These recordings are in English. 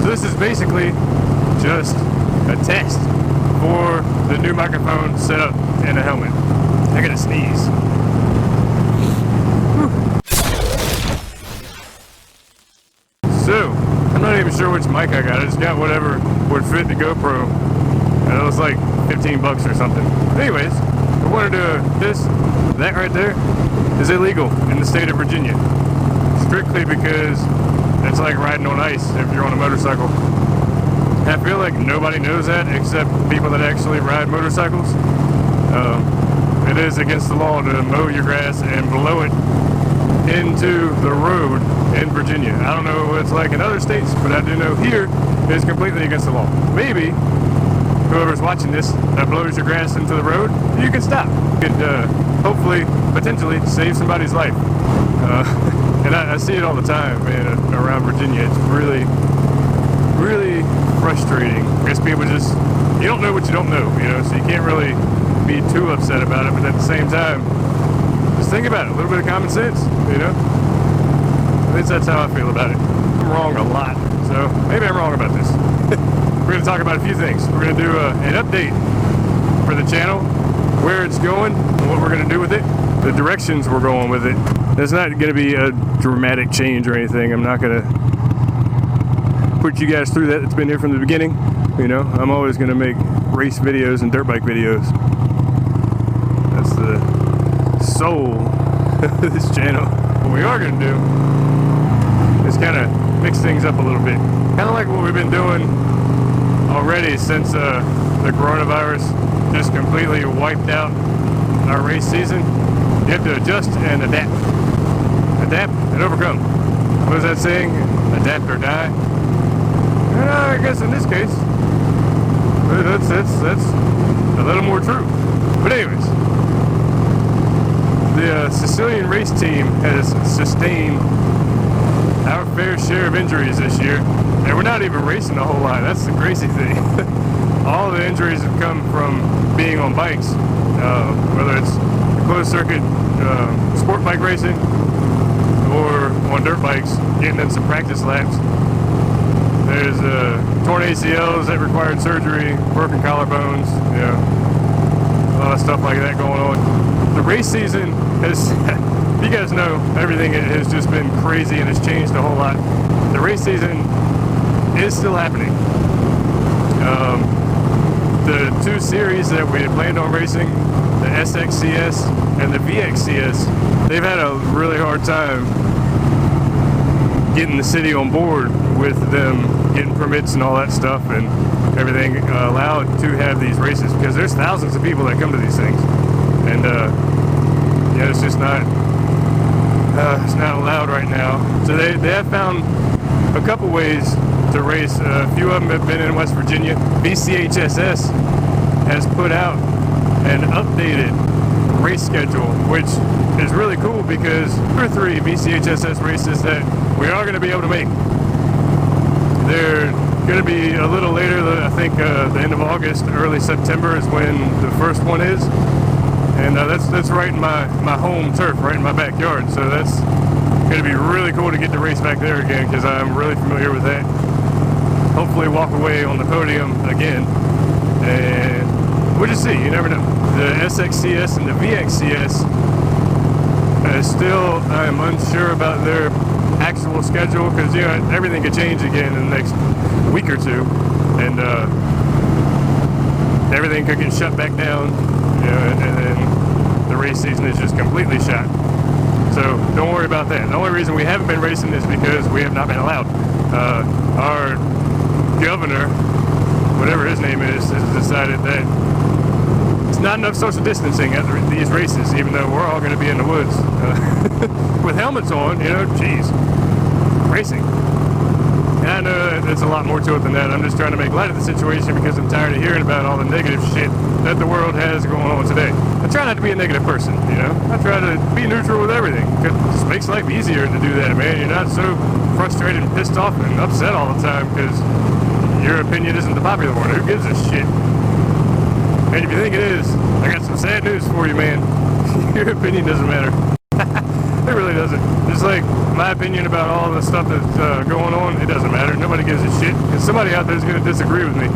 this is basically just a test for the new microphone setup and a helmet. I gotta sneeze. Whew. So, I'm not even sure which mic I got. I just got whatever would fit the GoPro. And it was like 15 bucks or something. Anyways, I wanted to this. That right there is illegal in the state of Virginia. Strictly because it's like riding on ice if you're on a motorcycle. I feel like nobody knows that except people that actually ride motorcycles. It is against the law to mow your grass and blow it into the road in Virginia. I don't know what it's like in other states, but I do know here it is completely against the law. Maybe whoever's watching this that blows your grass into the road, you can stop. You could hopefully, potentially save somebody's life. And I see it all the time, man, around Virginia. It's really, really frustrating. I guess people just, you don't know what you don't know, so you can't really be too upset about it, but at the same time, just think about it, a little bit of common sense, At least that's how I feel about it. I'm wrong a lot, so maybe I'm wrong about this. We're going to talk about a few things. We're going to do an update for the channel, where it's going, and what we're going to do with it, the directions we're going with it. There's not going to be a dramatic change or anything. I'm not going to put you guys through that. It's been here from the beginning. I'm always going to make race videos and dirt bike videos. That's the soul of this channel. What we are going to do is kind of mix things up a little bit. Kind of like what we've been doing already since the coronavirus just completely wiped out our race season. You have to adjust and adapt. Adapt and overcome. What is that saying? Adapt or die? I guess in this case, that's a little more true. But anyways, the Sicilian race team has sustained our fair share of injuries this year, and we're not even racing a whole lot. That's the crazy thing. All the injuries have come from being on bikes, whether it's closed circuit sport bike racing or on dirt bikes, getting in some practice laps. There's torn ACLs that required surgery, broken collarbones, a lot of stuff like that going on. The race season has, you guys know, everything has just been crazy and has changed a whole lot. The race season is still happening. The two series that we had planned on racing, the SXCS and the VXCS, they've had a really hard time getting the city on board with them getting permits and all that stuff and everything allowed to have these races, because there's thousands of people that come to these things, and it's just not it's not allowed right now. So they have found a couple ways to race. A few of them have been in West Virginia. BCHSS has put out an updated race schedule, which is really cool because there are 3 BCHSS races that we are going to be able to make. They're going to be a little later. I think the end of August, early September is when the first one is, and that's right in my home turf, right in my backyard. So that's going to be really cool to get to race back there again, because I'm really familiar with that. Hopefully walk away on the podium again, and we'll just see. You never know. The SXCS and the VXCS still, I'm unsure about their actual schedule, because everything could change again in the next week or two, and everything could get shut back down, and then the race season is just completely shot. So don't worry about that. The only reason we haven't been racing is because we have not been allowed. Our governor, whatever his name is, has decided that it's not enough social distancing at these races, even though we're all going to be in the woods with helmets on. Geez, racing. And I know there's a lot more to it than that. I'm just trying to make light of the situation because I'm tired of hearing about all the negative shit that the world has going on today. I try not to be a negative person, I try to be neutral with everything. It just makes life easier to do that, man. You're not so frustrated and pissed off and upset all the time because your opinion isn't the popular one. Who gives a shit? And if you think it is, I got some sad news for you, man. Your opinion doesn't matter. It really doesn't. Just like my opinion about all the stuff that's going on, it doesn't matter. Nobody gives a shit. Because somebody out there is going to disagree with me.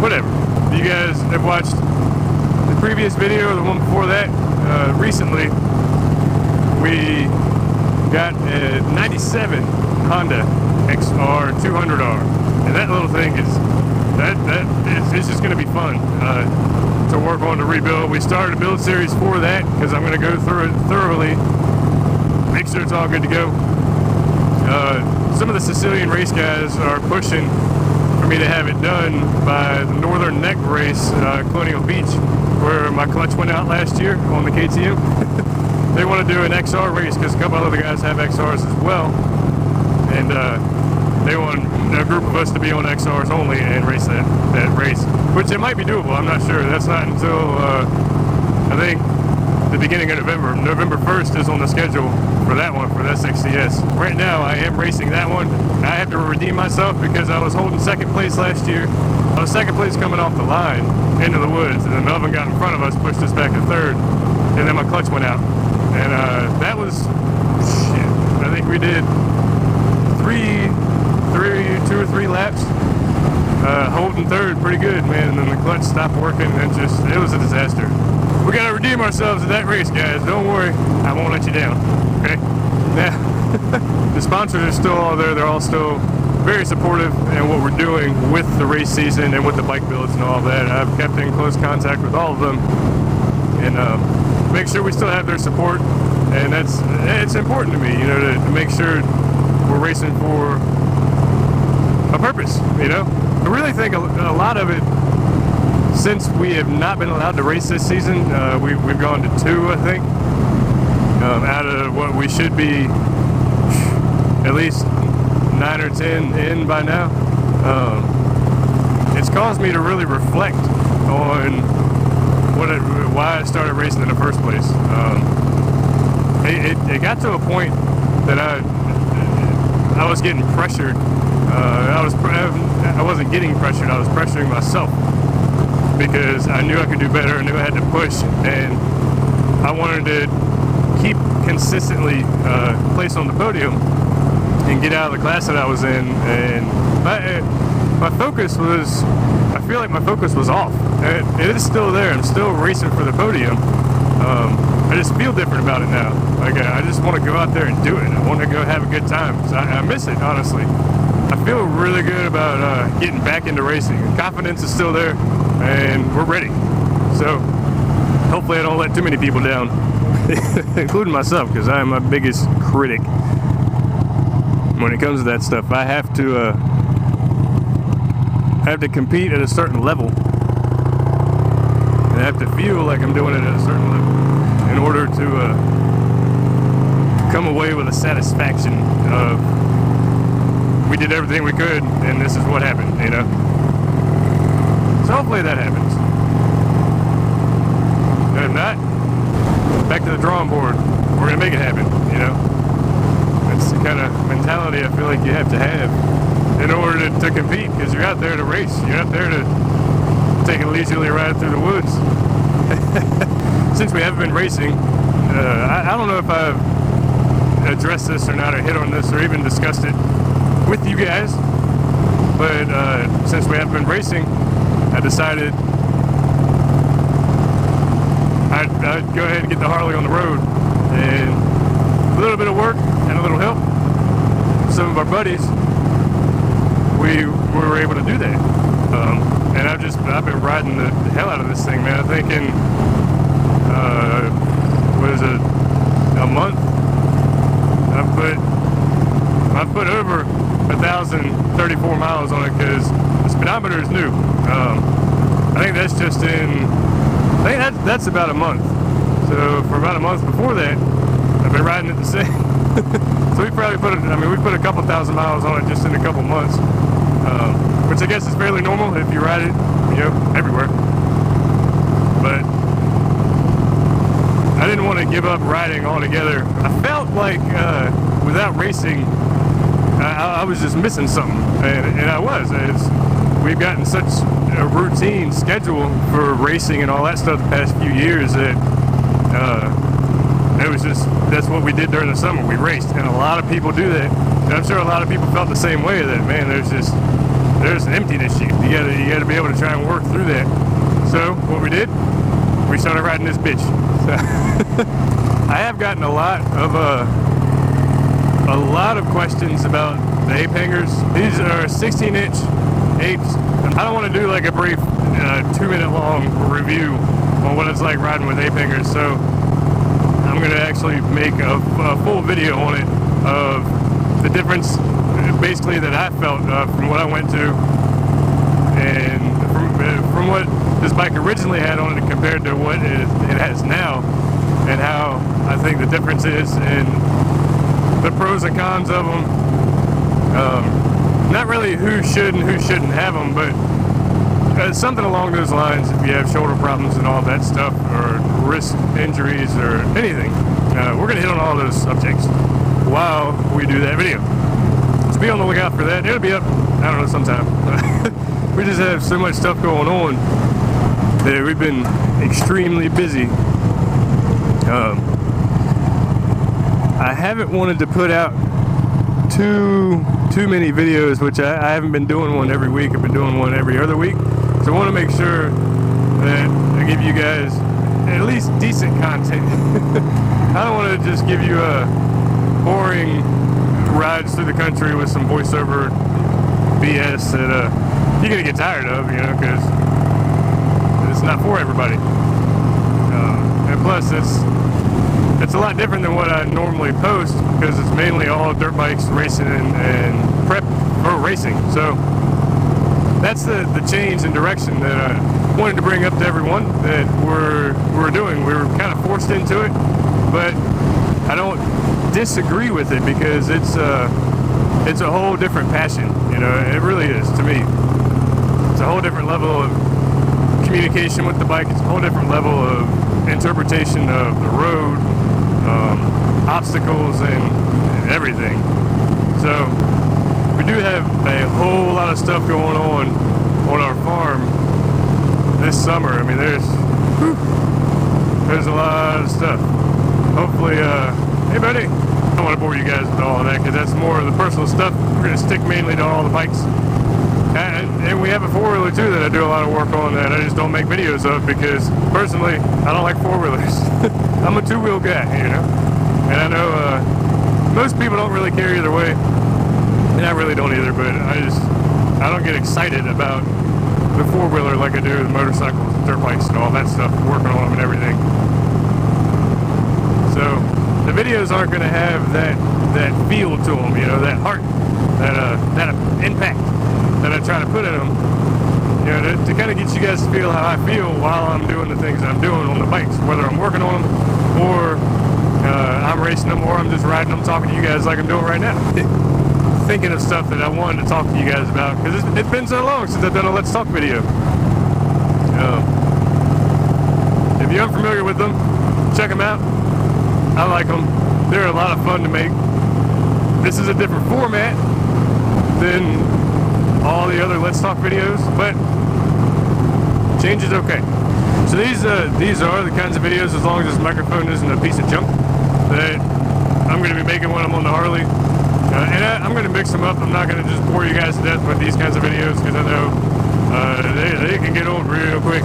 Whatever. You guys have watched the previous video, or the one before that. Recently, we got a 97 Honda XR 200R. And that little thing is, it's just going to be fun to work on to rebuild. We started a build series for that because I'm going to go through it thoroughly, make sure it's all good to go. Some of the Sicilian race guys are pushing for me to have it done by the Northern Neck race, Colonial Beach, where my clutch went out last year on the KTM. They want to do an XR race because a couple other guys have XRs as well, and they want a group of us to be on XRs only and race that race, which it might be doable. I'm not sure. That's not until I think the beginning of November. November 1st is on the schedule for that one, for the SXCS. Right now, I am racing that one. I have to redeem myself because I was holding second place last year. I was second place coming off the line into the woods, and then the oven got in front of us, pushed us back to third, and then my clutch went out. And that was, shit, I think we did two or three laps, holding third pretty good, man, and then the clutch stopped working, and it was a disaster. We gotta redeem ourselves in that race, guys. Don't worry, I won't let you down, okay? Now, the sponsors are still all there. They're all still very supportive in what we're doing with the race season and with the bike builds and all of that. I've kept in close contact with all of them, and make sure we still have their support, and it's important to me, you know, to make sure we're racing for a purpose, you know. I really think a lot of it, since we have not been allowed to race this season, we've gone to 2, I think, out of what we should be at least 9 or 10 in by now. It's caused me to really reflect on why I started racing in the first place. It got to a point that I was getting pressured. I wasn't getting pressured, I was pressuring myself because I knew I could do better, I knew I had to push, and I wanted to keep consistently place on the podium and get out of the class that I was in. And my focus was, I feel like my focus was off. It is still there, I'm still racing for the podium. I just feel different about it now. Like, I just want to go out there and do it. I want to go have a good time. I miss it, honestly. I feel really good about getting back into racing. Confidence is still there, and we're ready. So, hopefully I don't let too many people down, including myself, because I am my biggest critic when it comes to that stuff. I have to compete at a certain level, and I have to feel like I'm doing it at a certain level in order to come away with a satisfaction of we did everything we could and this is what happened, you know. So hopefully that happens. And if not, back to the drawing board. We're gonna make it happen, you know. That's the kind of mentality I feel like you have to have in order to compete, because you're out there to race. You're out there to take a leisurely ride through the woods. Since we haven't been racing, I don't know if I've addressed this or not, or hit on this, or even discussed it with you guys, but since we haven't been racing, I decided I'd go ahead and get the Harley on the road, and a little bit of work and a little help from some of our buddies, we were able to do that. And I've been riding the hell out of this thing, man. I think in what is it, a month, I've put over 1,034 miles on it, because the speedometer is new. I think that's just that's about a month. So for about a month before that, I've been riding it the same. So we probably we put a couple thousand miles on it just in a couple months, which I guess is fairly normal if you ride it, you know, everywhere. But I didn't want to give up riding altogether. I felt like without racing, I was just missing something, and I was. We've gotten such a routine schedule for racing and all that stuff the past few years that it was just, that's what we did during the summer. We raced, and a lot of people do that. And I'm sure a lot of people felt the same way, that, man, there's an emptiness. You gotta be able to try and work through that. So what we did, we started riding this bitch. So I have gotten a lot of questions about the ape hangers. These are 16-inch apes. I don't want to do like a brief 2-minute long review on what it's like riding with ape hangers, so I'm going to actually make a full video on it of the difference basically that I felt from what I went to and from what this bike originally had on it compared to what it has now, and how I think the difference is in the pros and cons of them. Not really who should and who shouldn't have them, but something along those lines. If you have shoulder problems and all that stuff, or risk injuries or anything, we're going to hit on all those subjects while we do that video. So be on the lookout for that. It'll be up, I don't know, sometime. We just have so much stuff going on that we've been extremely busy. I haven't wanted to put out too many videos, which I haven't been doing one every week. I've been doing one every other week. So I want to make sure that I give you guys at least decent content. I don't want to just give you boring rides through the country with some voiceover BS that you're going to get tired of, you know, because it's not for everybody. And plus, it's a lot different than what I normally post, because it's mainly all dirt bikes, racing, and prep for racing. So that's the change in direction that I wanted to bring up to everyone that we're doing. We were kind of forced into it, but I don't disagree with it, because it's a whole different passion. You know, it really is to me. It's a whole different level of communication with the bike. It's a whole different level of interpretation of the road, obstacles, and everything. So we do have a whole lot of stuff going on our farm this summer. I mean, there's a lot of stuff. Hopefully, hey buddy, I don't want to bore you guys with all of that, because that's more of the personal stuff. We're going to stick mainly to all the bikes. And we have a 4-wheeler too that I do a lot of work on that I just don't make videos of, because personally I don't like 4-wheelers. I'm a 2-wheel guy, you know, and I know most people don't really care either way, and I really don't either, but I don't get excited about the 4-wheeler like I do with motorcycles, dirt bikes, and all that stuff, working on them and everything. So the videos aren't going to have that feel to them, you know, that heart, that impact that I try to put in them, you know, to kind of get you guys to feel how I feel while I'm doing the things I'm doing on the bikes, whether I'm working on them, or I'm racing them, or I'm just riding them, talking to you guys like I'm doing right now. Thinking of stuff that I wanted to talk to you guys about, because it's been so long since I've done a Let's Talk video. If you're unfamiliar with them, check them out. I like them. They're a lot of fun to make. This is a different format than all the other Let's Talk videos, but change is okay. So these are the kinds of videos, as long as this microphone isn't a piece of junk, that I'm going to be making when I'm on the Harley. And I'm going to mix them up. I'm not going to just bore you guys to death with these kinds of videos, because I know they can get old real quick.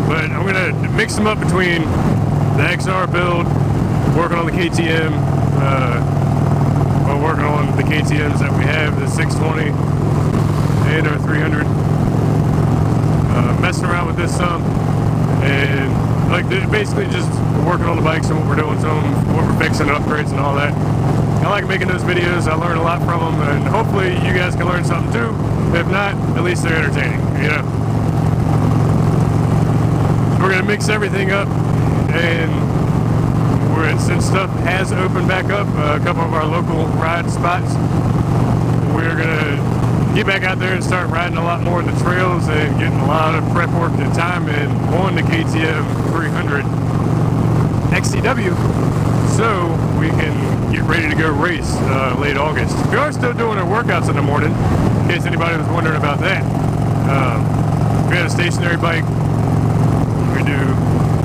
But I'm going to mix them up between the XR build, working on the KTM, working on the KTMs that we have, the 620 and our 300, messing around with this some, and like basically just working on the bikes and what we're doing to them, what we're fixing, upgrades and all that. I like making those videos. I learn a lot from them, and hopefully you guys can learn something too. If not, at least they're entertaining, you know. So we're gonna mix everything up, and since stuff has opened back up, a couple of our local ride spots, we're gonna get back out there and start riding a lot more in the trails and getting a lot of prep work and time in on the KTM 300 XCW, so we can get ready to go race late August. We are still doing our workouts in the morning, in case anybody was wondering about that. We had a stationary bike. We do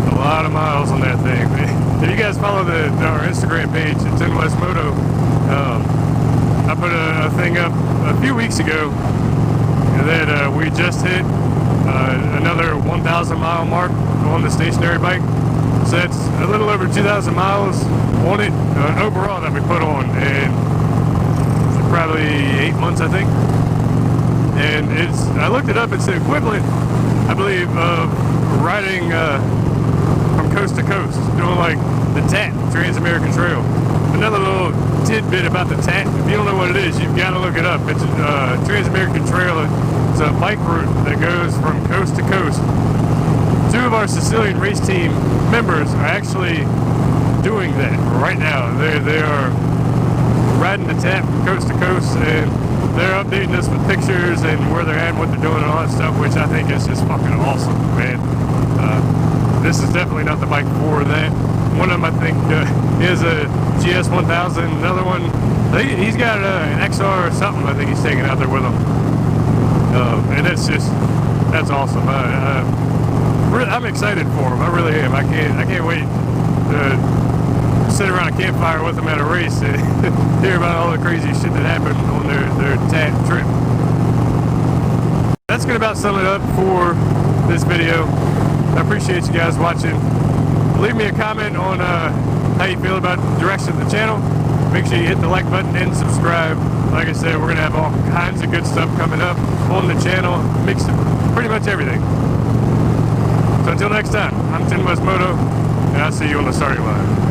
a lot of miles on that thing. if you guys follow our Instagram page, it's in West Moto. I put a thing up a few weeks ago that we just hit another 1,000 mile mark on the stationary bike. So that's a little over 2,000 miles on it overall that we put on, and probably 8 months, I think. And I looked it up, it's the equivalent, I believe, of riding from coast to coast, doing like the TAT, Trans-American Trail. Another little tidbit about the TAT, if you don't know what it is, you've got to look it up. It's a Trans-American Trail. It's a bike route that goes from coast to coast. Two of our Sicilian race team members are actually doing that right now. They are riding the TAT from coast to coast, and they're updating us with pictures and where they're at, what they're doing, and all that stuff, which I think is just fucking awesome, man. This is definitely not the bike for that. One of them, I think, is a GS 1000. Another one, he's got an XR or something, I think he's taking out there with him. And that's awesome. I'm excited for him. I really am. I can't wait to sit around a campfire with them at a race and hear about all the crazy shit that happened on their TAT trip. That's gonna about sum it up for this video. I appreciate you guys watching. Leave me a comment on how you feel about the direction of the channel. Make sure you hit the like button and subscribe. Like I said, we're gonna have all kinds of good stuff coming up on the channel, mixed pretty much everything. So until next time, I'm Tim West Moto, and I'll see you on the starting line.